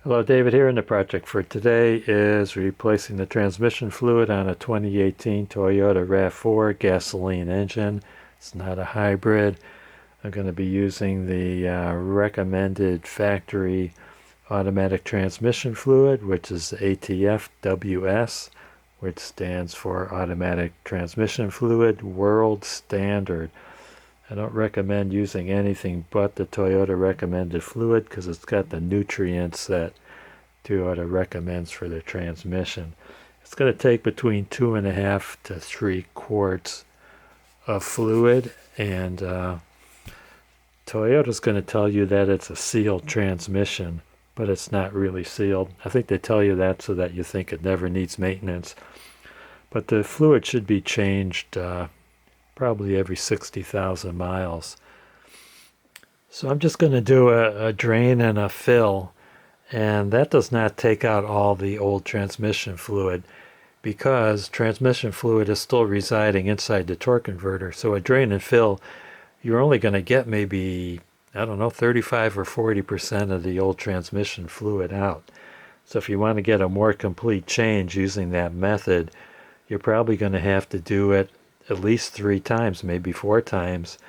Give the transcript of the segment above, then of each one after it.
Hello, David here, and the project for today is replacing the transmission fluid on a 2018 Toyota RAV4 gasoline engine. It's not a hybrid. I'm going to be using the recommended factory automatic transmission fluid, which is ATF-WS, which stands for Automatic Transmission Fluid World Standard. I don't recommend using anything but the Toyota recommended fluid because it's got the nutrients that Toyota recommends for the transmission. It's going to take between 2.5 to 3 quarts of fluid, and Toyota's going to tell you that it's a sealed transmission, but it's not really sealed. I think they tell you that so that you think it never needs maintenance. But the fluid should be changed probably every 60,000 miles. So I'm just going to do a drain and a fill, and that does not take out all the old transmission fluid because transmission fluid is still residing inside the torque converter. So a drain and fill, you're only going to get maybe, I don't know, 35 or 40% of the old transmission fluid out. So if you want to get a more complete change using that method, you're probably going to have to do it at least 3 times, maybe 4 times.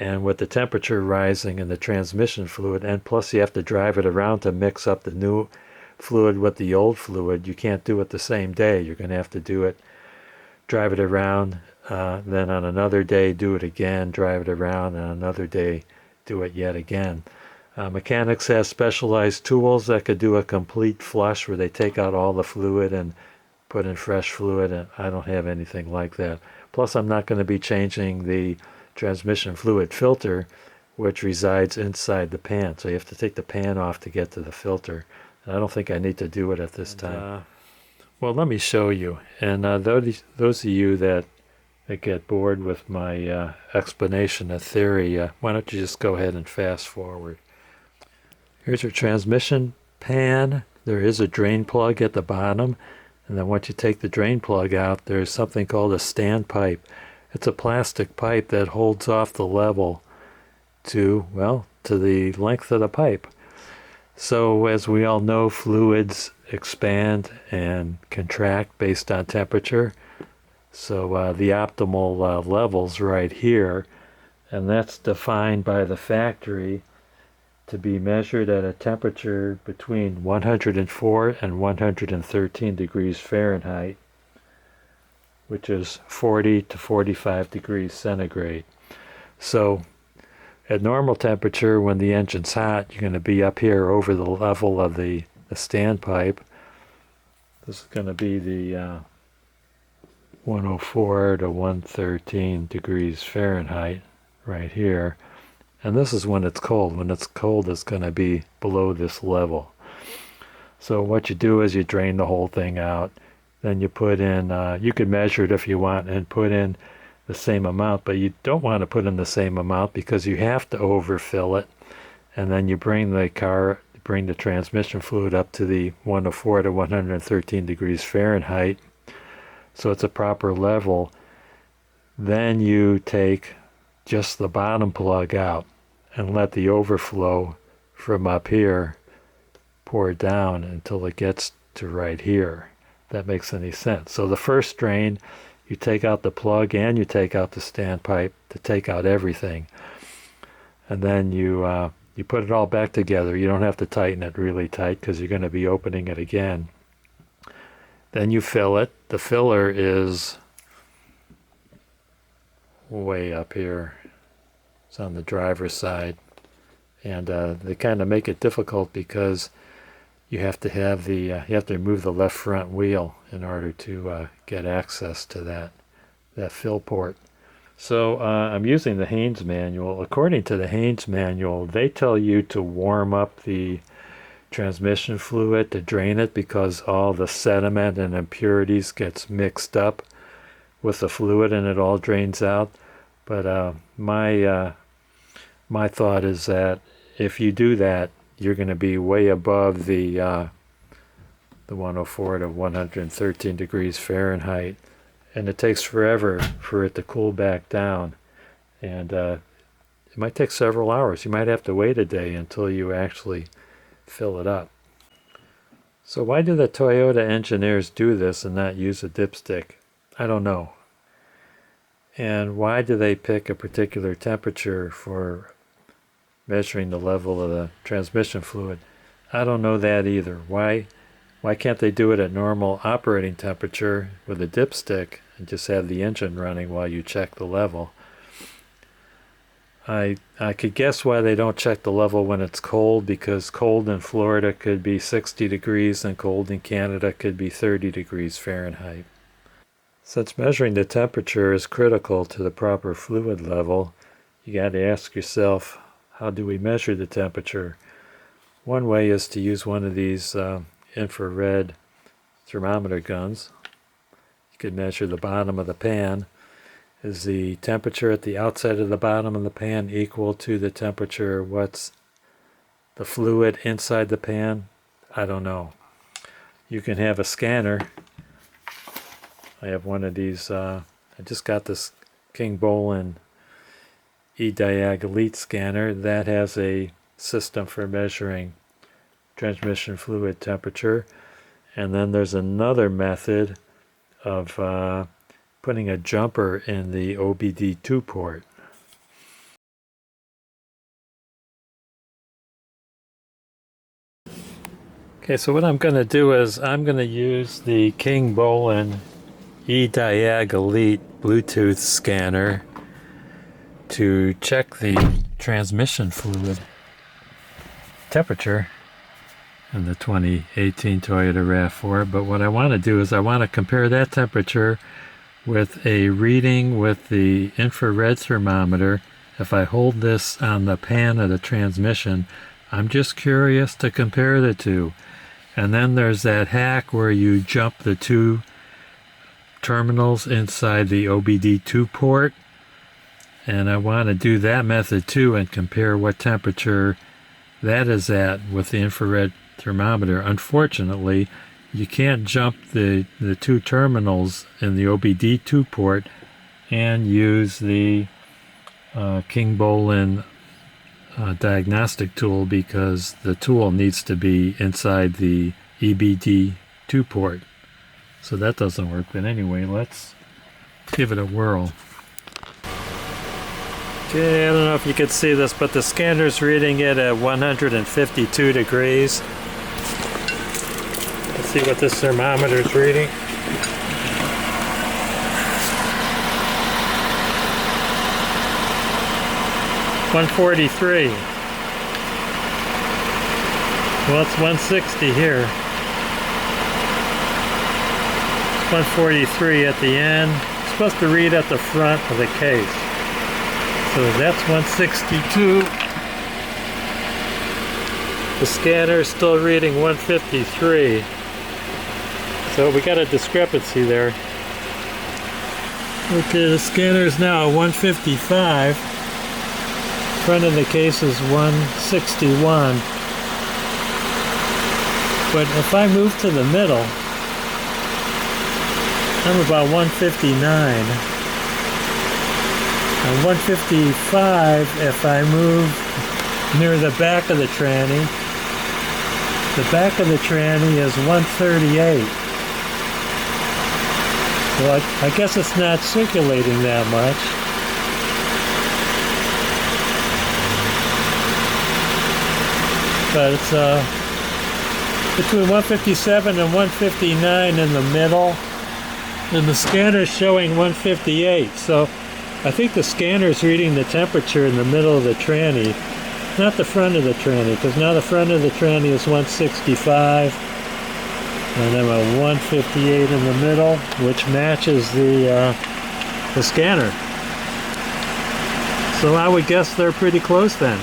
And with the temperature rising in the transmission fluid, and plus you have to drive it around to mix up the new fluid with the old fluid, you can't do it the same day. You're going to have to do it, drive it around, then on another day do it again, drive it around, and another day do it yet again. Mechanics have specialized tools that could do a complete flush where they take out all the fluid and put in fresh fluid, and I don't have anything like that. Plus, I'm not going to be changing the transmission fluid filter, which resides inside the pan. So you have to take the pan off to get to the filter. And I don't think I need to do it at this time. Well, let me show you. And those of you that get bored with my explanation of theory, why don't you just go ahead and fast forward. Here's your transmission pan. There is a drain plug at the bottom. And then once you take the drain plug out, there's something called a standpipe. It's a plastic pipe that holds off the level to the length of the pipe. So as we all know, fluids expand and contract based on temperature. So the optimal level's right here, and that's defined by the factory to be measured at a temperature between 104 and 113 degrees Fahrenheit, which is 40 to 45 degrees centigrade. So at normal temperature, when the engine's hot, you're going to be up here over the level of the standpipe. This is going to be the 104 to 113 degrees Fahrenheit right here. And this is when it's cold. When it's cold, it's going to be below this level. So what you do is you drain the whole thing out. Then you put in, you can measure it if you want and put in the same amount, but you don't want to put in the same amount because you have to overfill it. And then you bring the transmission fluid up to the 104 to 113 degrees Fahrenheit. So it's a proper level. Then you take just the bottom plug out and let the overflow from up here pour down until it gets to right here. If that makes any sense. So the first drain, you take out the plug and you take out the standpipe to take out everything. And then you put it all back together. You don't have to tighten it really tight because you're going to be opening it again. Then you fill it. The filler is way up here. It's on the driver's side, and they kind of make it difficult because you have to have you have to remove the left front wheel in order to get access to that fill port. So I'm using the Haynes manual. According to the Haynes manual, they tell you to warm up the transmission fluid to drain it because all the sediment and impurities gets mixed up with the fluid and it all drains out. But my thought is that if you do that, you're going to be way above the 104 to 113 degrees Fahrenheit, and it takes forever for it to cool back down, and it might take several hours. You might have to wait a day until you actually fill it up. So why do the Toyota engineers do this and not use a dipstick? I don't know. And why do they pick a particular temperature for measuring the level of the transmission fluid? I don't know that either. Why can't they do it at normal operating temperature with a dipstick and just have the engine running while you check the level? I could guess why they don't check the level when it's cold, because cold in Florida could be 60 degrees and cold in Canada could be 30 degrees Fahrenheit. Since measuring the temperature is critical to the proper fluid level, you got to ask yourself, how do we measure the temperature? One way is to use one of these infrared thermometer guns. You could measure the bottom of the pan. Is the temperature at the outside of the bottom of the pan equal to the temperature what's the fluid inside the pan? I don't know. You can have a scanner. I have one of these. I just got this King Bolin E-Diag Elite scanner that has a system for measuring transmission fluid temperature. And then there's another method of putting a jumper in the OBD2 port. Okay, so what I'm going to do is I'm going to use the King Bolin E-Diag Elite Bluetooth scanner to check the transmission fluid temperature in the 2018 Toyota RAV4. But what I want to do is I want to compare that temperature with a reading with the infrared thermometer. If I hold this on the pan of the transmission, I'm just curious to compare the two. And then there's that hack where you jump the two terminals inside the OBD2 port. And I want to do that method too and compare what temperature that is at with the infrared thermometer. Unfortunately, you can't jump the two terminals in the OBD2 port and use the King Bolin diagnostic tool, because the tool needs to be inside the EBD2 port. So that doesn't work. But anyway, let's give it a whirl. Okay, I don't know if you can see this, but the scanner's reading it at 152 degrees. Let's see what this thermometer is reading. $143. Well, it's 160 here. It's 143 at the end. It's supposed to read at the front of the case. So that's 162. The scanner is still reading 153. So we got a discrepancy there. Okay, the scanner is now at 155. Front of the case is 161. But if I move to the middle, I'm about 159. And 155 if I move near the back of the tranny. The back of the tranny is 138. Well, I guess it's not circulating that much. But it's between 157 and 159 in the middle. And the scanner is showing 158. So I think the scanner is reading the temperature in the middle of the tranny, not the front of the tranny, because now the front of the tranny is 165. And I'm at 158 in the middle, which matches the scanner. So I would guess they're pretty close then.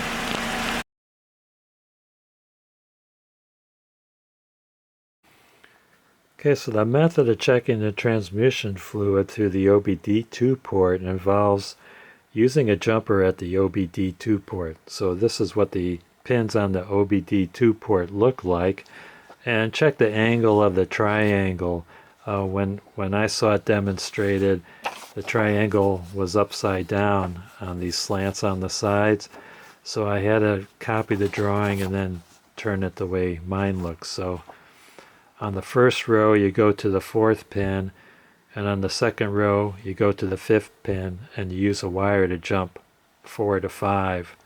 Okay, so the method of checking the transmission fluid through the OBD2 port involves using a jumper at the OBD2 port. So this is what the pins on the OBD2 port look like. And check the angle of the triangle. When I saw it demonstrated, the triangle was upside down on these slants on the sides. So I had to copy the drawing and then turn it the way mine looks. So On the first row you go to the 4th pin, and on the second row you go to the 5th pin, and you use a wire to jump 4 to 5,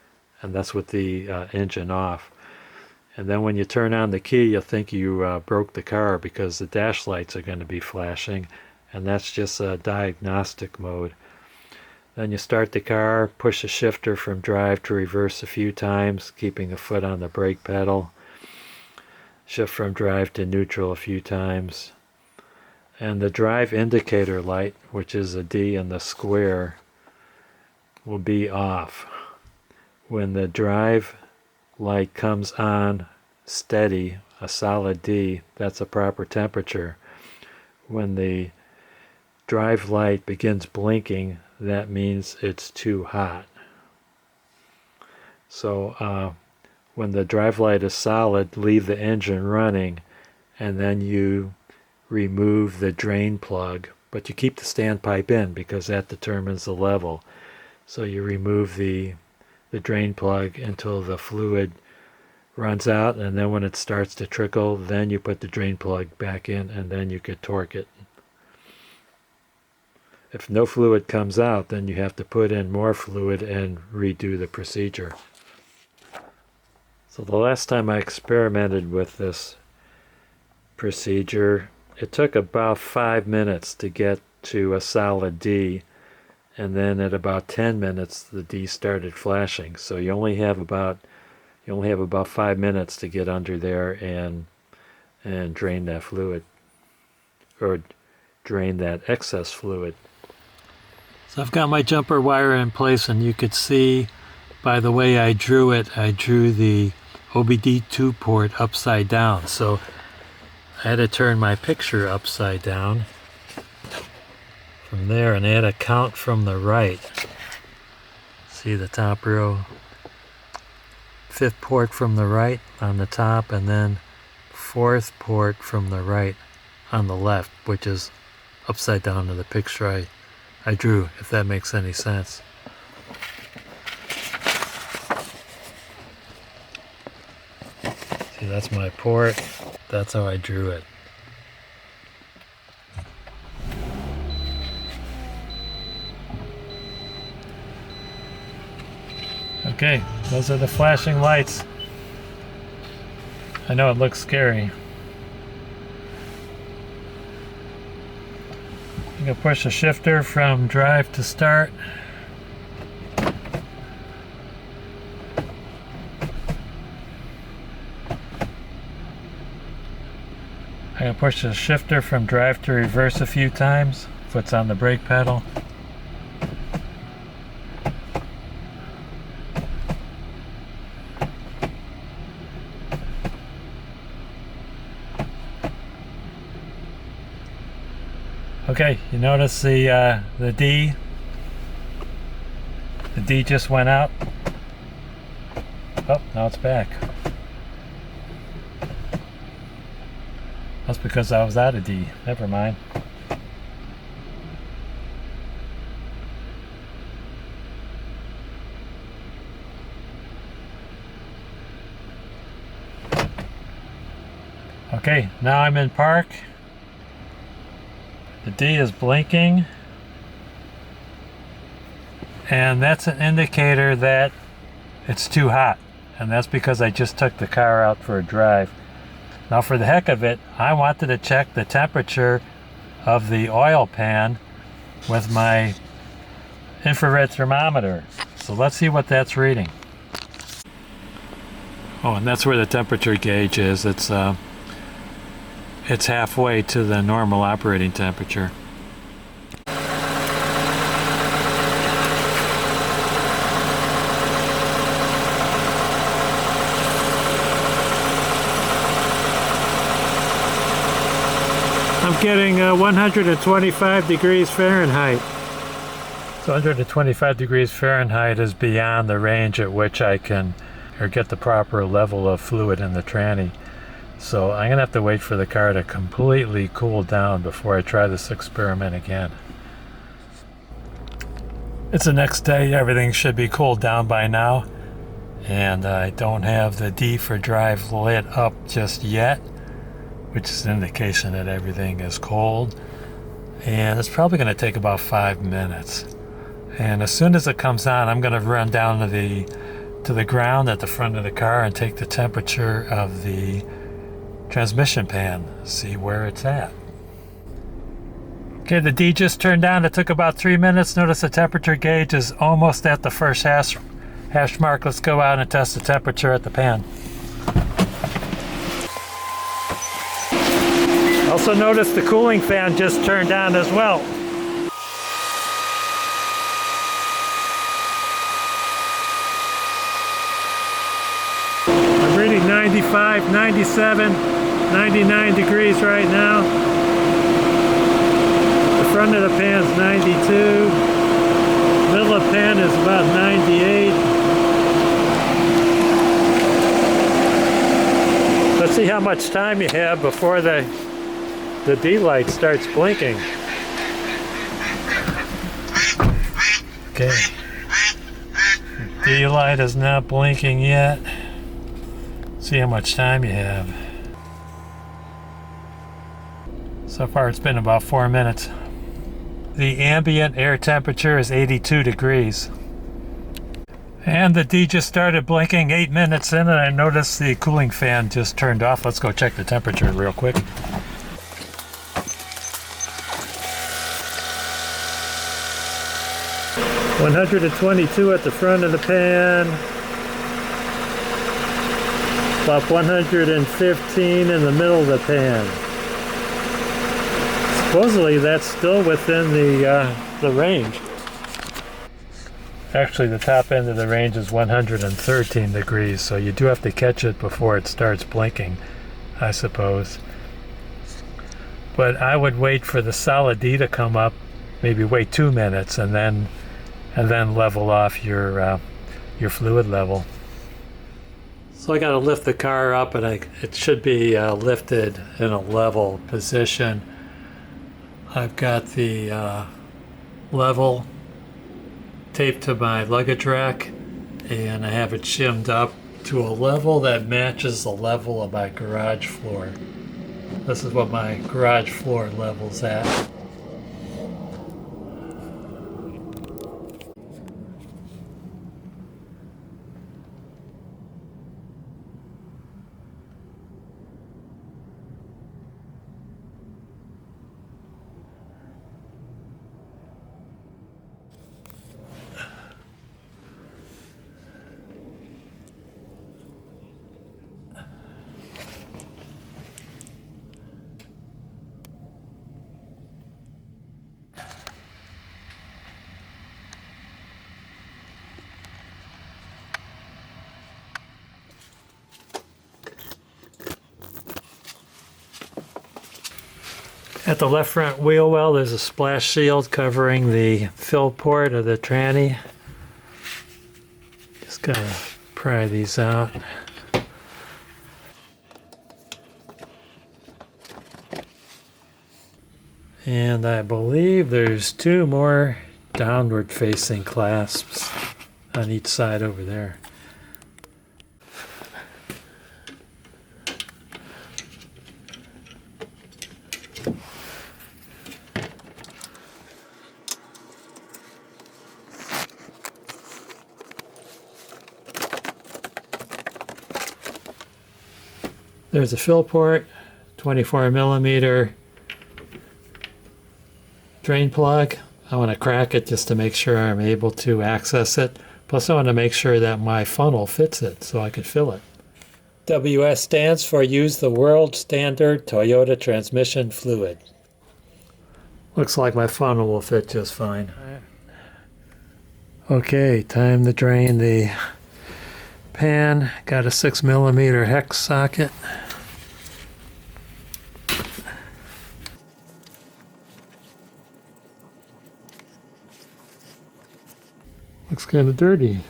and that's with the engine off. And then when you turn on the key, you'll think you broke the car because the dash lights are going to be flashing, and that's just a diagnostic mode. Then you start the car, push the shifter from drive to reverse a few times, keeping a foot on the brake pedal. Shift from drive to neutral a few times. And the drive indicator light, which is a D in the square, will be off. When the drive light comes on steady, a solid D, that's a proper temperature. When the drive light begins blinking, that means it's too hot. So when the drive light is solid, leave the engine running, and then you remove the drain plug, but you keep the standpipe in because that determines the level. So you remove the drain plug until the fluid runs out, and then when it starts to trickle, then you put the drain plug back in, and then you could torque it. If no fluid comes out, then you have to put in more fluid and redo the procedure. So the last time I experimented with this procedure, it took about 5 minutes to get to a solid D, and then at about 10 minutes the D started flashing. So you only have about 5 minutes to get under there and drain that fluid, or drain that excess fluid. So I've got my jumper wire in place, and you could see by the way I drew it, I drew the OBD2 port upside down. So I had to turn my picture upside down from there, and I had to count from the right. See the top row, 5th port from the right on the top, and then 4th port from the right on the left, which is upside down to the picture I drew, if that makes any sense. See, that's my port. That's how I drew it. Okay, those are the flashing lights. I know it looks scary. I'm going to push the shifter from drive to start. I'm going to push the shifter from drive to reverse a few times. Foot's on the brake pedal. Okay, you notice the D just went out. Oh, now it's back. That's because I was out of D. Never mind. Okay, now I'm in park. The D is blinking, and that's an indicator that it's too hot, and that's because I just took the car out for a drive. Now for the heck of it, I wanted to check the temperature of the oil pan with my infrared thermometer. So let's see what that's reading. Oh, and that's where the temperature gauge is. It's halfway to the normal operating temperature. I'm getting 125 degrees Fahrenheit. So 125 degrees Fahrenheit is beyond the range at which I can get the proper level of fluid in the tranny. So I'm going to have to wait for the car to completely cool down before I try this experiment again. It's the next day. Everything should be cooled down by now. And I don't have the D for drive lit up just yet. which is an indication that everything is cold. And it's probably going to take about 5 minutes. And as soon as it comes on, I'm going to run down to the ground at the front of the car and take the temperature of the transmission pan, see where it's at. Okay, the D just turned on. It took about 3 minutes. Notice the temperature gauge is almost at the first hash mark. Let's go out and test the temperature at the pan. Also notice the cooling fan just turned on as well. I'm reading 95, 97, 99 degrees right now. The front of the pan's 92. Middle of the pan is about 98. Let's see how much time you have before the D light starts blinking. Okay. D light is not blinking yet. See how much time you have. So far it's been about 4 minutes. The ambient air temperature is 82 degrees. And the D just started blinking 8 minutes in, and I noticed the cooling fan just turned off. Let's go check the temperature real quick. $122 at the front of the pan, about 115 in the middle of the pan. Supposedly that's still within the range. Actually, the top end of the range is 113 degrees, so you do have to catch it before it starts blinking, I suppose. But I would wait for the solid D to come up, maybe wait 2 minutes, and then level off your fluid level. So I got to lift the car up, and it should be lifted in a level position. I've got the level taped to my luggage rack, and I have it shimmed up to a level that matches the level of my garage floor. This is what my garage floor level's at. At the left front wheel well, there's a splash shield covering the fill port of the tranny. Just gotta pry these out. And I believe there's 2 more downward facing clasps on each side over there. There's a fill port, 24 millimeter drain plug. I want to crack it just to make sure I'm able to access it. Plus I want to make sure that my funnel fits it so I could fill it. WS stands for Use the World Standard Toyota Transmission Fluid. Looks like my funnel will fit just fine. Okay, time to drain the pan. Got a 6 millimeter hex socket. Looks kind of dirty.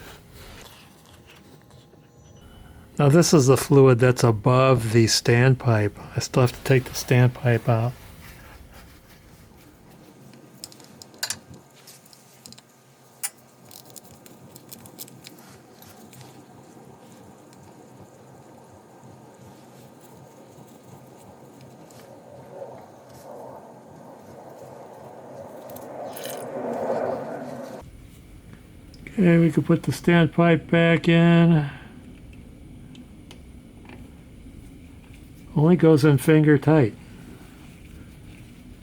Now this is the fluid that's above the standpipe. I still have to take the standpipe out. Okay, we can put the standpipe back in. Only goes in finger tight.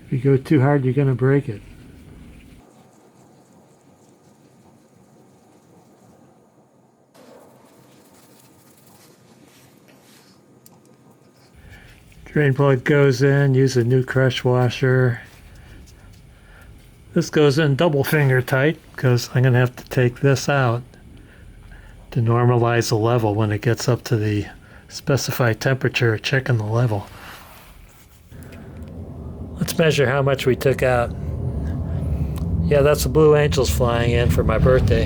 If you go too hard, you're going to break it. Drain plug goes in, use a new crush washer. This goes in double finger tight because I'm going to have to take this out to normalize the level when it gets up to the specified temperature, checking the level. Let's measure how much we took out. Yeah, that's the Blue Angels flying in for my birthday.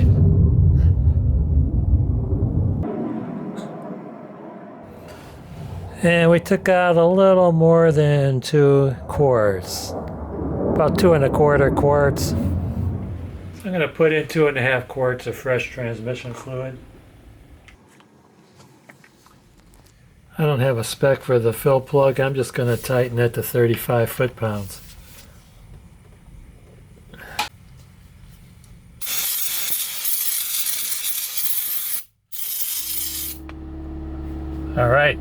And we took out a little more than 2 quarts. About 2 1/4 quarts. I'm going to put in 2 1/2 quarts of fresh transmission fluid. I don't have a spec for the fill plug. I'm just going to tighten it to 35 foot-pounds. All right.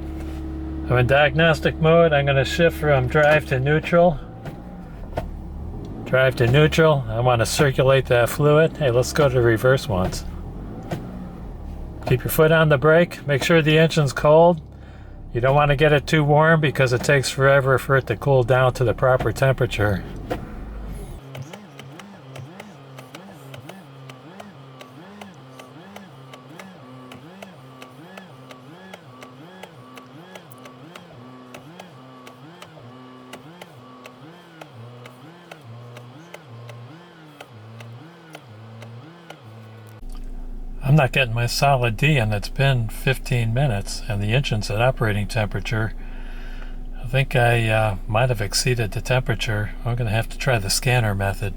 I'm in diagnostic mode. I'm going to shift from drive to neutral. Drive to neutral. I want to circulate that fluid. Hey, let's go to reverse once. Keep your foot on the brake. Make sure the engine's cold. You don't want to get it too warm because it takes forever for it to cool down to the proper temperature. I'm not getting my solid D, and it's been 15 minutes, and the engine's at operating temperature. I think I might have exceeded the temperature. I'm going to have to try the scanner method.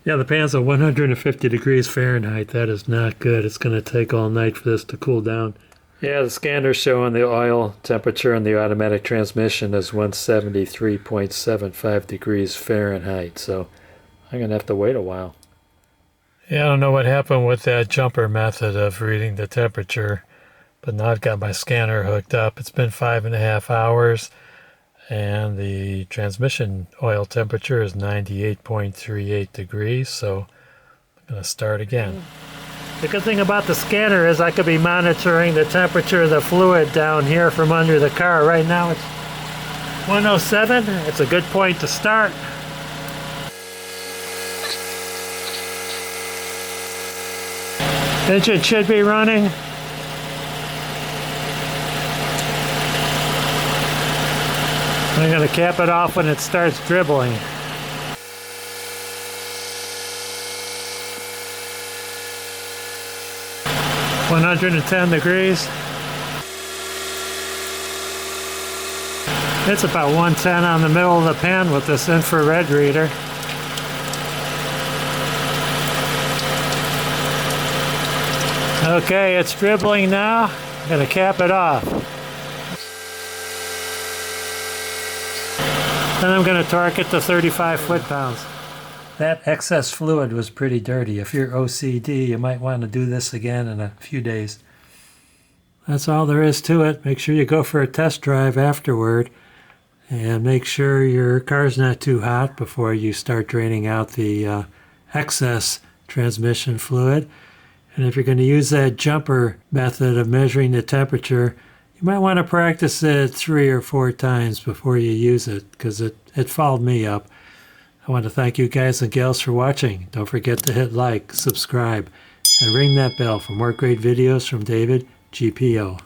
Yeah, the pan's at 150 degrees Fahrenheit. That is not good. It's going to take all night for this to cool down. Yeah, the scanner's showing the oil temperature on the automatic transmission is 173.75 degrees Fahrenheit, so I'm going to have to wait a while. Yeah, I don't know what happened with that jumper method of reading the temperature, but now I've got my scanner hooked up. It's been 5.5 hours, and the transmission oil temperature is 98.38 degrees, so I'm going to start again. The good thing about the scanner is I could be monitoring the temperature of the fluid down here from under the car. Right now it's 107. It's a good point to start. Engine should be running. I'm going to cap it off when it starts dribbling. (110 degrees). It's about 110 on the middle of the pan with this infrared reader. Okay, it's dribbling now. I'm going to cap it off. Then I'm going to torque it to 35 foot-pounds. That excess fluid was pretty dirty. If you're OCD, you might want to do this again in a few days. That's all there is to it. Make sure you go for a test drive afterward. And make sure your car's not too hot before you start draining out the excess transmission fluid. And if you're going to use that jumper method of measuring the temperature, you might want to practice it 3 or 4 times before you use it, because it fouled me up. I want to thank you guys and gals for watching. Don't forget to hit like, subscribe, and ring that bell for more great videos from David GPO.